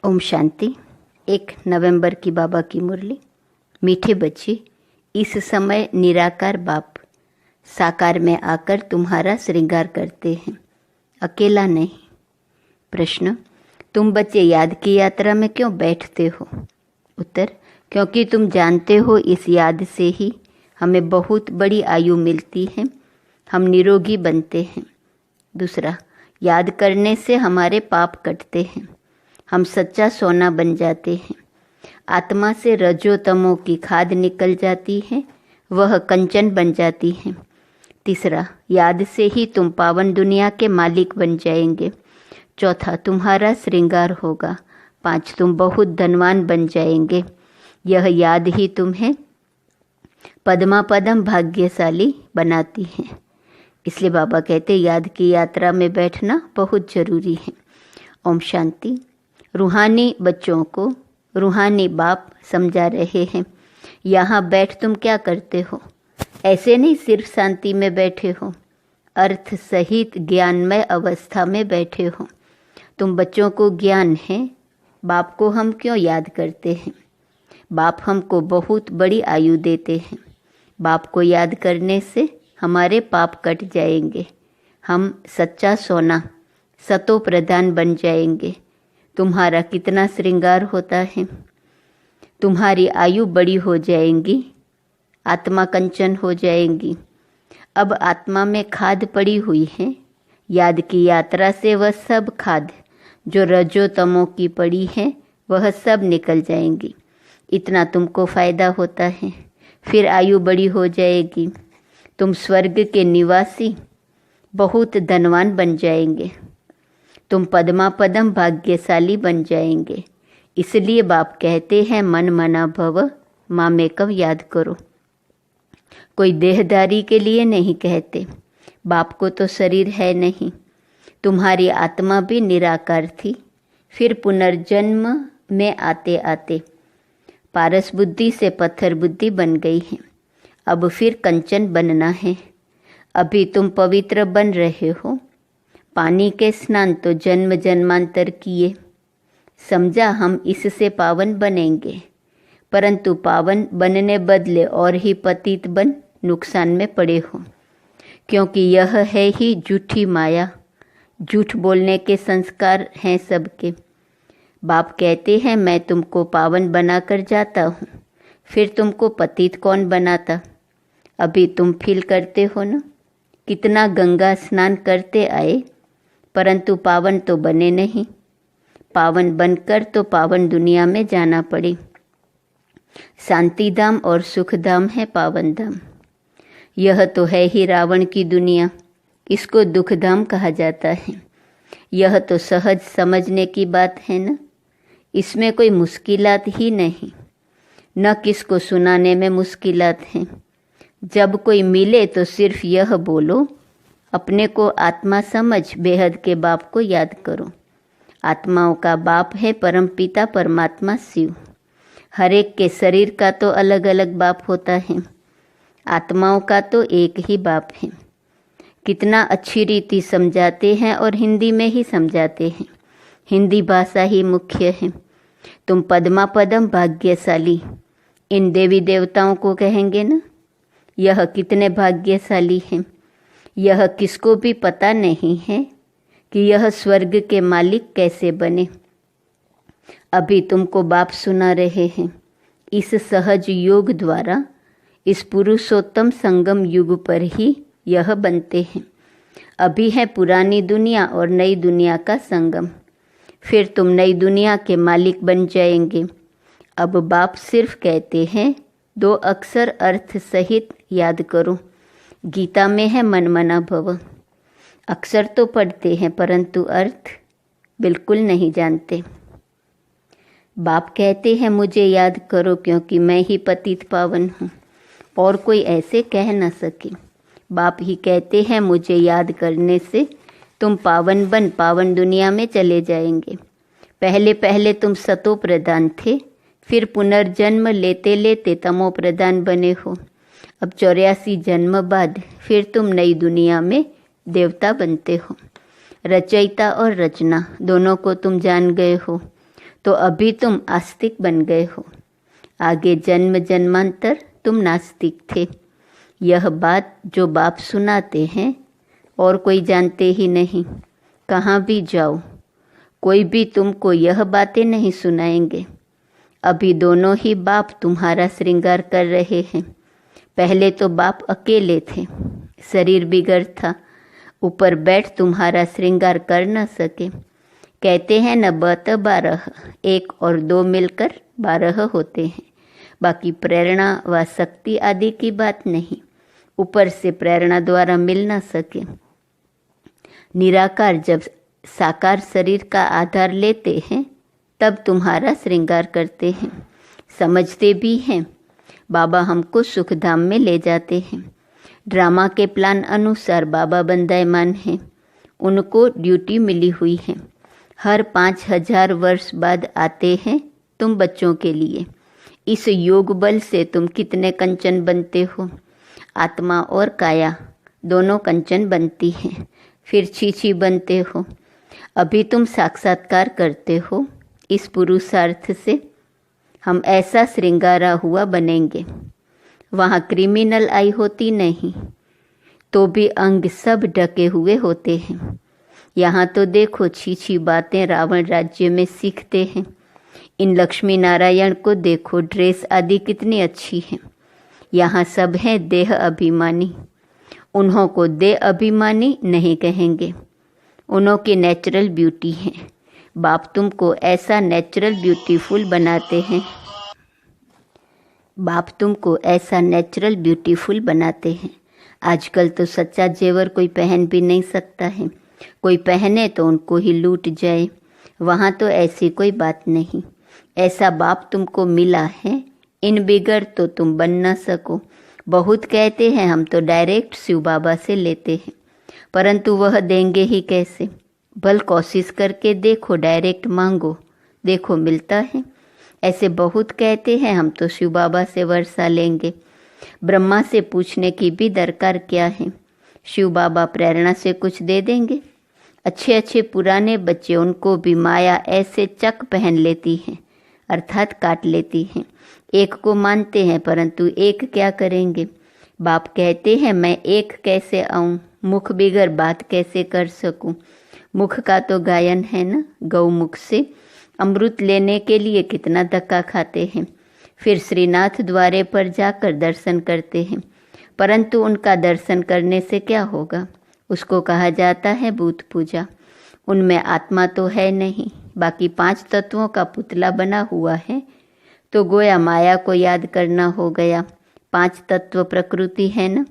ओम शांति। 1 नवंबर की बाबा की मुरली। मीठे बच्चे, इस समय निराकार बाप साकार में आकर तुम्हारा श्रृंगार करते हैं, अकेला नहीं। प्रश्न, तुम बच्चे याद की यात्रा में क्यों बैठते हो? उत्तर, क्योंकि तुम जानते हो इस याद से ही हमें बहुत बड़ी आयु मिलती है, हम निरोगी बनते हैं। दूसरा, याद करने से हमारे पाप कटते हैं, हम सच्चा सोना बन जाते हैं। आत्मा से रजो तमो की खाद निकल जाती है, वह कंचन बन जाती है। तीसरा, याद से ही तुम पावन दुनिया के मालिक बन जाएंगे। चौथा, तुम्हारा श्रृंगार होगा। 5, तुम बहुत धनवान बन जाएंगे। यह याद ही तुम्हें पद्मा पदम भाग्यशाली बनाती है। इसलिए बाबा कहते याद की यात्रा में बैठना बहुत जरूरी है। ओम शांति। रूहानी बच्चों को रूहानी बाप समझा रहे हैं, यहाँ बैठ तुम क्या करते हो? ऐसे नहीं सिर्फ शांति में बैठे हो, अर्थ सहित ज्ञानमय अवस्था में बैठे हो। तुम बच्चों को ज्ञान है, बाप को हम क्यों याद करते हैं? बाप हमको बहुत बड़ी आयु देते हैं। बाप को याद करने से हमारे पाप कट जाएंगे, हम सच्चा सोना सतो प्रधान बन जाएंगे। तुम्हारा कितना श्रृंगार होता है, तुम्हारी आयु बड़ी हो जाएंगी, आत्मा कंचन हो जाएंगी। अब आत्मा में खाद पड़ी हुई है, याद की यात्रा से वह सब खाद जो रजो तमो की पड़ी है वह सब निकल जाएंगी। इतना तुमको फायदा होता है, फिर आयु बड़ी हो जाएगी, तुम स्वर्ग के निवासी बहुत धनवान बन जाएंगे, तुम पद्मा पदम भाग्यशाली बन जाएंगे। इसलिए बाप कहते हैं मन मना भव, मामेकम याद करो। कोई देहदारी के लिए नहीं कहते, बाप को तो शरीर है नहीं। तुम्हारी आत्मा भी निराकार थी, फिर पुनर्जन्म में आते आते पारस बुद्धि से पत्थर बुद्धि बन गई है, अब फिर कंचन बनना है। अभी तुम पवित्र बन रहे हो, पानी के स्नान तो जन्म जन्मांतर किए, समझा हम इससे पावन बनेंगे, परंतु पावन बनने बदले और ही पतित बन नुकसान में पड़े हो, क्योंकि यह है ही झूठी माया। झूठ बोलने के संस्कार हैं सबके। बाप कहते हैं मैं तुमको पावन बनाकर जाता हूँ, फिर तुमको पतित कौन बनाता? अभी तुम फील करते हो ना, कितना गंगा स्नान करते आए, परंतु पावन तो बने नहीं। पावन बनकर तो पावन दुनिया में जाना पड़े। शांति धाम और सुख धाम है पावन धाम। यह तो है ही रावण की दुनिया, इसको दुख धाम कहा जाता है। यह तो सहज समझने की बात है ना, इसमें कोई मुश्किलात ही नहीं, न किसको सुनाने में मुश्किलात हैं। जब कोई मिले तो सिर्फ यह बोलो, अपने को आत्मा समझ बेहद के बाप को याद करो। आत्माओं का बाप है परम पिता परमात्मा शिव। हर एक के शरीर का तो अलग अलग बाप होता है, आत्माओं का तो एक ही बाप है। कितना अच्छी रीति समझाते हैं और हिंदी में ही समझाते हैं, हिंदी भाषा ही मुख्य है। तुम पद्मा पदम भाग्यशाली इन देवी देवताओं को कहेंगे ना, यह कितने भाग्यशाली हैं। यह किसको भी पता नहीं है कि यह स्वर्ग के मालिक कैसे बने। अभी तुमको बाप सुना रहे हैं, इस सहज योग द्वारा इस पुरुषोत्तम संगम युग पर ही यह बनते हैं। अभी है पुरानी दुनिया और नई दुनिया का संगम, फिर तुम नई दुनिया के मालिक बन जाएंगे। अब बाप सिर्फ कहते हैं 2 अक्षर अर्थ सहित याद करो। गीता में है मन मना भव। अक्षर तो पढ़ते हैं परंतु अर्थ बिल्कुल नहीं जानते। बाप कहते हैं मुझे याद करो, क्योंकि मैं ही पतित पावन हूँ, और कोई ऐसे कह न सके। बाप ही कहते हैं मुझे याद करने से तुम पावन बन पावन दुनिया में चले जाएंगे। पहले पहले तुम सतो प्रधान थे, फिर पुनर्जन्म लेते लेते तमो प्रधान बने हो। अब 84 जन्म बाद फिर तुम नई दुनिया में देवता बनते हो। रचयिता और रचना दोनों को तुम जान गए हो, तो अभी तुम आस्तिक बन गए हो, आगे जन्म जन्मांतर तुम नास्तिक थे। यह बात जो बाप सुनाते हैं और कोई जानते ही नहीं। कहाँ भी जाओ कोई भी तुमको यह बातें नहीं सुनाएंगे। अभी दोनों ही बाप तुम्हारा श्रृंगार कर रहे हैं। पहले तो बाप अकेले थे, शरीर बिगड़ था, ऊपर बैठ तुम्हारा श्रृंगार कर न सके। कहते हैं न 12, 1 और 2 मिलकर 12 होते हैं। बाकी प्रेरणा व शक्ति आदि की बात नहीं, ऊपर से प्रेरणा द्वारा मिल न सके। निराकार जब साकार शरीर का आधार लेते हैं तब तुम्हारा श्रृंगार करते हैं। समझते भी हैं। बाबा हमको सुखधाम में ले जाते हैं। ड्रामा के प्लान अनुसार बाबा बंदायमान हैं। उनको ड्यूटी मिली हुई है। हर 5000 वर्ष बाद आते हैं तुम बच्चों के लिए। इस योग बल से तुम कितने कंचन बनते हो। आत्मा और काया दोनों कंचन बनती हैं, फिर छीछी बनते हो। अभी तुम साक्षात्कार करते हो। इस पुरुषार्थ से हम ऐसा श्रृंगारा हुआ बनेंगे। वहाँ क्रिमिनल आई होती नहीं तो भी अंग सब ढके हुए होते हैं। यहाँ तो देखो छीछी बातें रावण राज्य में सीखते हैं। इन लक्ष्मी नारायण को देखो, ड्रेस आदि कितनी अच्छी है। यहाँ सब हैं देह अभिमानी। उन्हों को देह अभिमानी नहीं कहेंगे, उन्हों की नेचुरल ब्यूटी है। बाप तुमको ऐसा नेचुरल ब्यूटीफुल बनाते हैं। बाप तुमको ऐसा नेचुरल ब्यूटीफुल बनाते हैं। आजकल तो सच्चा जेवर कोई पहन भी नहीं सकता है। कोई पहने तो उनको ही लूट जाए। वहाँ तो ऐसी कोई बात नहीं। ऐसा बाप तुमको मिला है। इन बिगड़ तो तुम बन ना सको। बहुत कहते हैं हम तो डायरेक्ट शिव बाबा से लेते हैं, परंतु वह देंगे ही कैसे। भल कोशिश करके देखो, डायरेक्ट मांगो, देखो मिलता है। ऐसे बहुत कहते हैं हम तो शिव बाबा से वर्षा लेंगे। ब्रह्मा से पूछने की भी दरकार क्या है। शिव बाबा प्रेरणा से कुछ दे देंगे। अच्छे अच्छे पुराने बच्चे, उनको भी माया ऐसे चक पहन लेती है, अर्थात काट लेती हैं। एक को मानते हैं परंतु एक क्या करेंगे। बाप कहते हैं मैं एक कैसे आऊँ, मुख बिगर बात कैसे कर सकूँ। मुख का तो गायन है ना। गौमुख से अमृत लेने के लिए कितना धक्का खाते हैं, फिर श्रीनाथ द्वारे पर जाकर दर्शन करते हैं, परंतु उनका दर्शन करने से क्या होगा। उसको कहा जाता है भूत पूजा। उनमें आत्मा तो है नहीं, बाकी 5 तत्वों का पुतला बना हुआ है, तो गोया माया को याद करना हो गया। 5 तत्व प्रकृति है ना,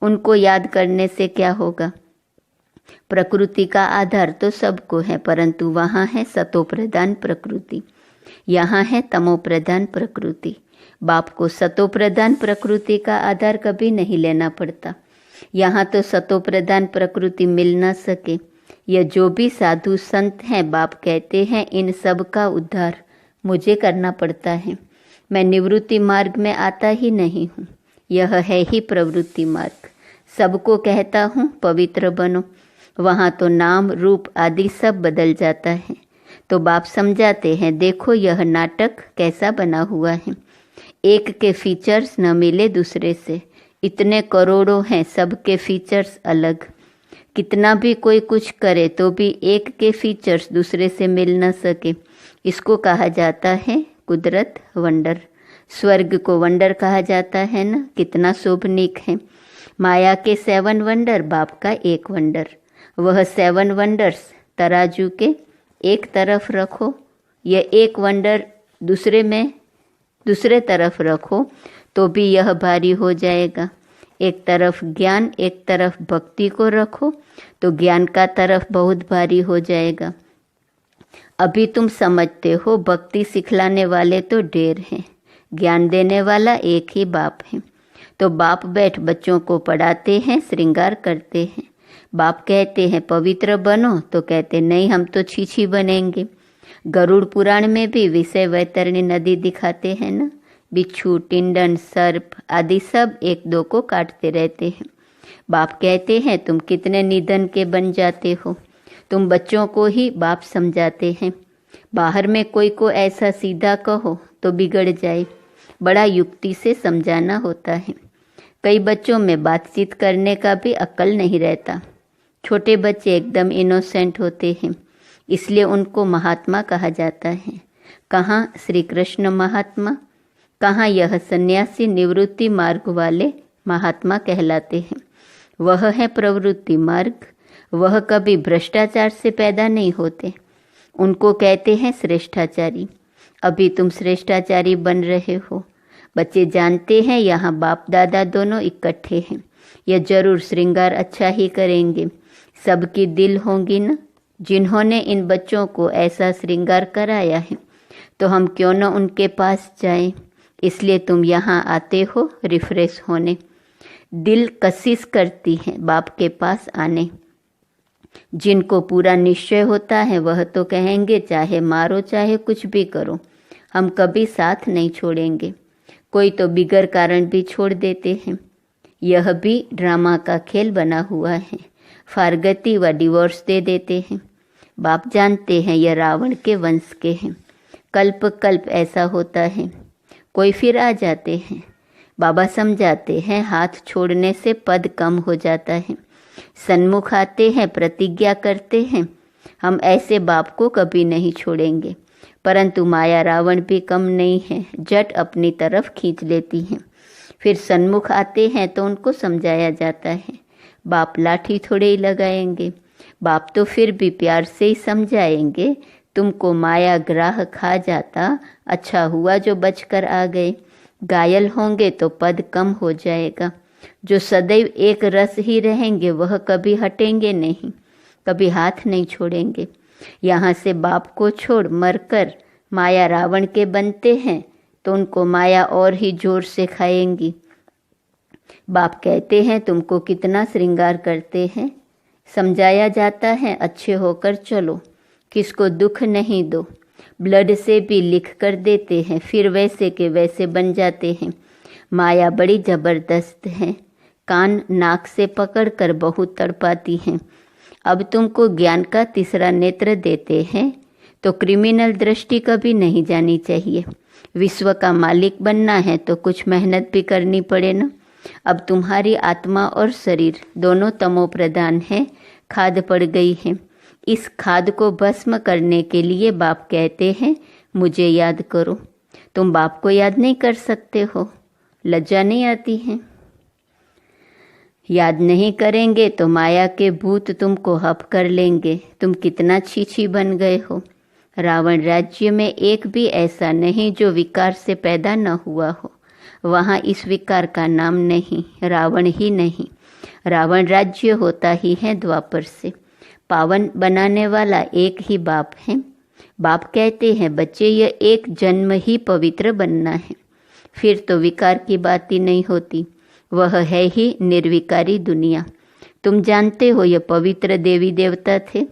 उनको याद करने से क्या होगा। प्रकृति का आधार तो सबको है, परंतु वहाँ है सतो प्रधान प्रकृति, यहाँ है तमो प्रधान प्रकृति। बाप को सतो प्रधान प्रकृति का आधार कभी नहीं लेना पड़ता। यहाँ तो सतो प्रधान प्रकृति मिल न सके। यह जो भी साधु संत हैं, बाप कहते हैं इन सब का उद्धार मुझे करना पड़ता है। मैं निवृत्ति मार्ग में आता ही नहीं हूँ, यह है ही प्रवृत्ति मार्ग। सबको कहता हूँ पवित्र बनो। वहाँ तो नाम रूप आदि सब बदल जाता है। तो बाप समझाते हैं देखो यह नाटक कैसा बना हुआ है। एक के फीचर्स न मिले दूसरे से। इतने करोड़ों हैं, सबके फीचर्स अलग। कितना भी कोई कुछ करे तो भी एक के फीचर्स दूसरे से मिल न सके। इसको कहा जाता है कुदरत वंडर। स्वर्ग को वंडर कहा जाता है ना, कितना शोभनीक है। माया के 7 वंडर, बाप का एक वंडर। वह 7 वंडर्स तराजू के एक तरफ रखो, यह एक वंडर दूसरे तरफ रखो तो भी यह भारी हो जाएगा। एक तरफ ज्ञान, एक तरफ भक्ति को रखो तो ज्ञान का तरफ बहुत भारी हो जाएगा। अभी तुम समझते हो भक्ति सिखलाने वाले तो ढेर हैं, ज्ञान देने वाला एक ही बाप है। तो बाप बैठ बच्चों को पढ़ाते हैं, श्रृंगार करते हैं। बाप कहते हैं पवित्र बनो, तो कहते नहीं हम तो छीछी बनेंगे। गरुड़ पुराण में भी विषय वैतरणी नदी दिखाते हैं ना। बिच्छू, टिंडन, सर्प आदि सब 1-2 को काटते रहते हैं। बाप कहते हैं तुम कितने निधन के बन जाते हो। तुम बच्चों को ही बाप समझाते हैं। बाहर में कोई को ऐसा सीधा कहो तो बिगड़ जाए, बड़ा युक्ति से समझाना होता है। कई बच्चों में बातचीत करने का भी अक्ल नहीं रहता। छोटे बच्चे एकदम इनोसेंट होते हैं, इसलिए उनको महात्मा कहा जाता है। कहाँ श्री कृष्ण महात्मा, कहाँ यह सन्यासी निवृत्ति मार्ग वाले महात्मा कहलाते हैं। वह है प्रवृत्ति मार्ग, वह कभी भ्रष्टाचार से पैदा नहीं होते। उनको कहते हैं श्रेष्ठाचारी। अभी तुम श्रेष्ठाचारी बन रहे हो। बच्चे जानते हैं यहाँ बाप दादा दोनों इकट्ठे हैं, यह जरूर श्रृंगार अच्छा ही करेंगे। सबकी दिल होंगी न। जिन्होंने इन बच्चों को ऐसा श्रृंगार कराया है तो हम क्यों न उनके पास जाएं। इसलिए तुम यहाँ आते हो रिफ्रेश होने। दिल कशिश करती है बाप के पास आने। जिनको पूरा निश्चय होता है वह तो कहेंगे चाहे मारो चाहे कुछ भी करो, हम कभी साथ नहीं छोड़ेंगे। कोई तो बिगर कारण भी छोड़ देते हैं। यह भी ड्रामा का खेल बना हुआ है। फारगती व डिवोर्स दे देते हैं। बाप जानते हैं यह रावण के वंश के हैं। कल्प कल्प ऐसा होता है। कोई फिर आ जाते हैं। बाबा समझाते हैं हाथ छोड़ने से पद कम हो जाता है। सन्मुख आते हैं, प्रतिज्ञा करते हैं हम ऐसे बाप को कभी नहीं छोड़ेंगे। परंतु माया रावण भी कम नहीं है, जट अपनी तरफ खींच लेती हैं। फिर सन्मुख आते हैं तो उनको समझाया जाता है। बाप लाठी थोड़े ही लगाएंगे, बाप तो फिर भी प्यार से ही समझाएंगे। तुमको माया ग्राह खा जाता, अच्छा हुआ जो बचकर आ गए। घायल होंगे तो पद कम हो जाएगा। जो सदैव एक रस ही रहेंगे वह कभी हटेंगे नहीं, कभी हाथ नहीं छोड़ेंगे। यहाँ से बाप को छोड़ मरकर माया रावण के बनते हैं तो उनको माया और ही जोर से खाएंगी। बाप कहते हैं तुमको कितना श्रृंगार करते हैं। समझाया जाता है अच्छे होकर चलो, किसको दुख नहीं दो। ब्लड से भी लिख कर देते हैं, फिर वैसे के वैसे बन जाते हैं। माया बड़ी जबरदस्त है, कान नाक से पकड़कर बहुत तड़पाती हैं। अब तुमको ज्ञान का तीसरा नेत्र देते हैं तो क्रिमिनल दृष्टि कभी नहीं जानी चाहिए। विश्व का मालिक बनना है तो कुछ मेहनत भी करनी पड़े ना। अब तुम्हारी आत्मा और शरीर दोनों तमो प्रधान है, खाद पड़ गई है। इस खाद को भस्म करने के लिए बाप कहते हैं मुझे याद करो। तुम बाप को याद नहीं कर सकते हो, लज्जा नहीं आती है। याद नहीं करेंगे तो माया के भूत तुमको हप कर लेंगे। तुम कितना छीछी बन गए हो। रावण राज्य में एक भी ऐसा नहीं जो विकार से पैदा न हुआ हो। वहाँ इस विकार का नाम नहीं, रावण ही नहीं। रावण राज्य होता ही है द्वापर से। पावन बनाने वाला एक ही बाप है। बाप कहते हैं बच्चे यह एक जन्म ही पवित्र बनना है, फिर तो विकार की बात ही नहीं होती। वह है ही निर्विकारी दुनिया। तुम जानते हो यह पवित्र देवी देवता थे,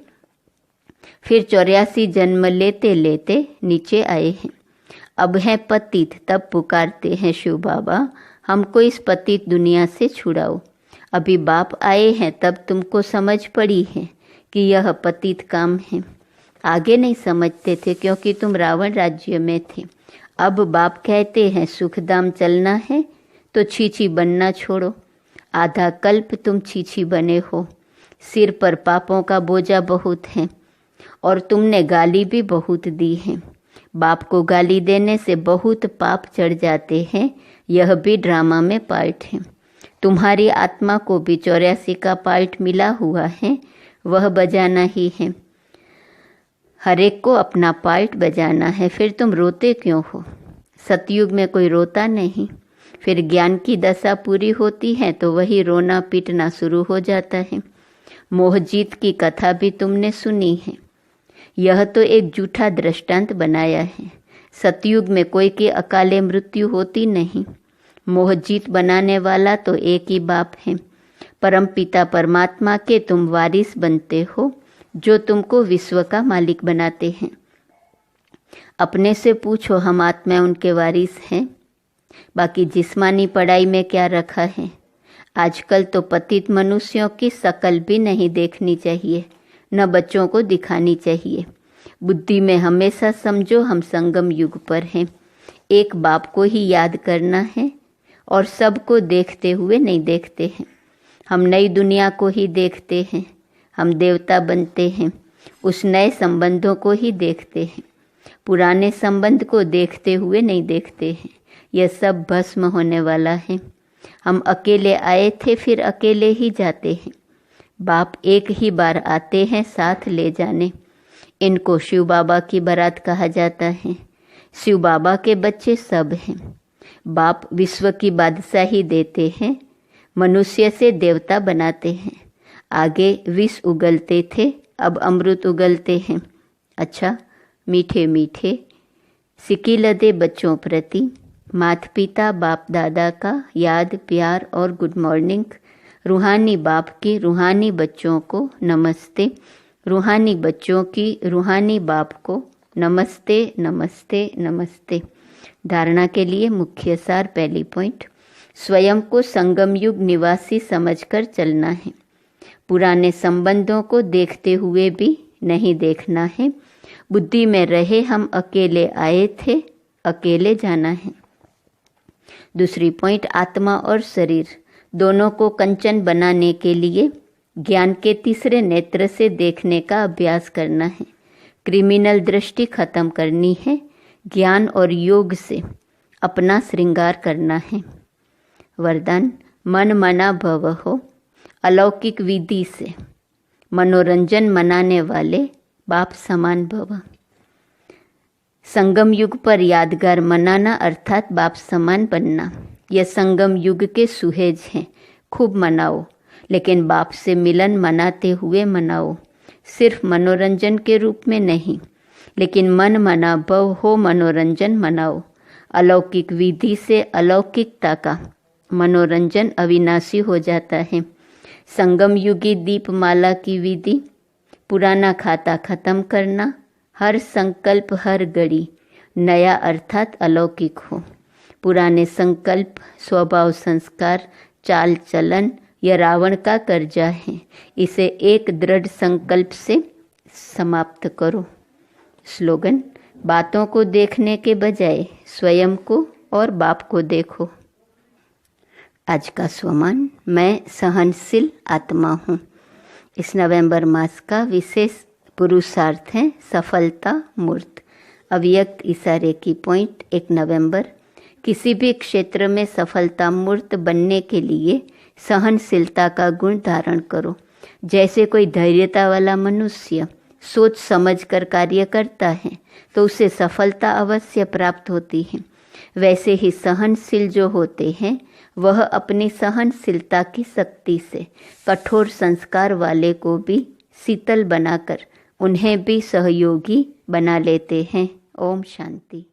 फिर 84 जन्म लेते लेते नीचे आए हैं। अब है पतित, तब पुकारते हैं शिव बाबा हमको इस पतित दुनिया से छुड़ाओ। अभी बाप आए हैं तब तुमको समझ पड़ी है कि यह पतित काम है। आगे नहीं समझते थे क्योंकि तुम रावण राज्य में थे। अब बाप कहते हैं सुखधाम चलना है तो छीछी बनना छोड़ो। आधा कल्प तुम छीछी बने हो। सिर पर पापों का बोझा बहुत है और तुमने गाली भी बहुत दी है। बाप को गाली देने से बहुत पाप चढ़ जाते हैं। यह भी ड्रामा में पार्ट है। तुम्हारी आत्मा को भी 84 का पार्ट मिला हुआ है, वह बजाना ही है। हर एक को अपना पार्ट बजाना है। फिर तुम रोते क्यों हो? सतयुग में कोई रोता नहीं। फिर ज्ञान की दशा पूरी होती है तो वही रोना पीटना शुरू हो जाता है। मोहजीत की कथा भी तुमने सुनी है। यह तो एक झूठा दृष्टांत बनाया है। सतयुग में कोई की अकाले मृत्यु होती नहीं। मोहजीत बनाने वाला तो एक ही बाप है। परमपिता परमात्मा के तुम वारिस बनते हो, जो तुमको विश्व का मालिक बनाते हैं। अपने से पूछो, हम आत्मा उनके वारिस हैं। बाकी जिस्मानी पढ़ाई में क्या रखा है? आजकल तो पतित मनुष्यों की शकल भी नहीं देखनी चाहिए, न बच्चों को दिखानी चाहिए। बुद्धि में हमेशा समझो हम संगम युग पर हैं। एक बाप को ही याद करना है और सबको देखते हुए नहीं देखते हैं। हम नई दुनिया को ही देखते हैं। हम देवता बनते हैं, उस नए संबंधों को ही देखते हैं। पुराने संबंध को देखते हुए नहीं देखते हैं। यह सब भस्म होने वाला है। हम अकेले आए थे, फिर अकेले ही जाते हैं। बाप एक ही बार आते हैं साथ ले जाने। इनको शिव बाबा की बारात कहा जाता है। शिव बाबा के बच्चे सब हैं। बाप विश्व की बादशाही देते हैं, मनुष्य से देवता बनाते हैं। आगे विष उगलते थे, अब अमृत उगलते हैं। अच्छा, मीठे मीठे सिकिलदे बच्चों प्रति माता पिता बाप दादा का याद प्यार और गुड मॉर्निंग। रूहानी बाप की रूहानी बच्चों को नमस्ते। रूहानी बच्चों की रूहानी बाप को नमस्ते नमस्ते नमस्ते। धारणा के लिए मुख्य सार। पहली पॉइंट, स्वयं को संगम युग निवासी समझकर चलना है। पुराने संबंधों को देखते हुए भी नहीं देखना है। बुद्धि में रहे हम अकेले आए थे, अकेले जाना है। दूसरी पॉइंट, आत्मा और शरीर दोनों को कंचन बनाने के लिए ज्ञान के तीसरे नेत्र से देखने का अभ्यास करना है। क्रिमिनल दृष्टि खत्म करनी है। ज्ञान और योग से अपना श्रृंगार करना है। वरदान, मन मना भव हो। अलौकिक विधि से मनोरंजन मनाने वाले बाप समान भव। संगम युग पर यादगार मनाना अर्थात बाप समान बनना। यह संगम युग के सुहेज हैं। खूब मनाओ, लेकिन बाप से मिलन मनाते हुए मनाओ। सिर्फ मनोरंजन के रूप में नहीं, लेकिन मन मना भव हो मनोरंजन मनाओ। अलौकिक विधि से अलौकिकता का मनोरंजन अविनाशी हो जाता है। संगम युगी दीपमाला की विधि, पुराना खाता खत्म करना। हर संकल्प हर घड़ी नया अर्थात अलौकिक हो। पुराने संकल्प, स्वभाव, संस्कार, चाल चलन यह रावण का कर्जा है। इसे एक दृढ़ संकल्प से समाप्त करो। स्लोगन, बातों को देखने के बजाय स्वयं को और बाप को देखो। आज का स्वमान, मैं सहनशील आत्मा हूँ। इस नवंबर मास का विशेष पुरुषार्थ है सफलता मूर्त। अव्यक्त इशारे की पॉइंट। 1 नवंबर, किसी भी क्षेत्र में सफलता मूर्त बनने के लिए सहनशीलता का गुण धारण करो। जैसे कोई धैर्यता वाला मनुष्य सोच समझ कर कार्य करता है तो उसे सफलता अवश्य प्राप्त होती है। वैसे ही सहनशील जो होते हैं वह अपनी सहनशीलता की शक्ति से कठोर संस्कार वाले को भी शीतल बनाकर उन्हें भी सहयोगी बना लेते हैं। ओम शांति।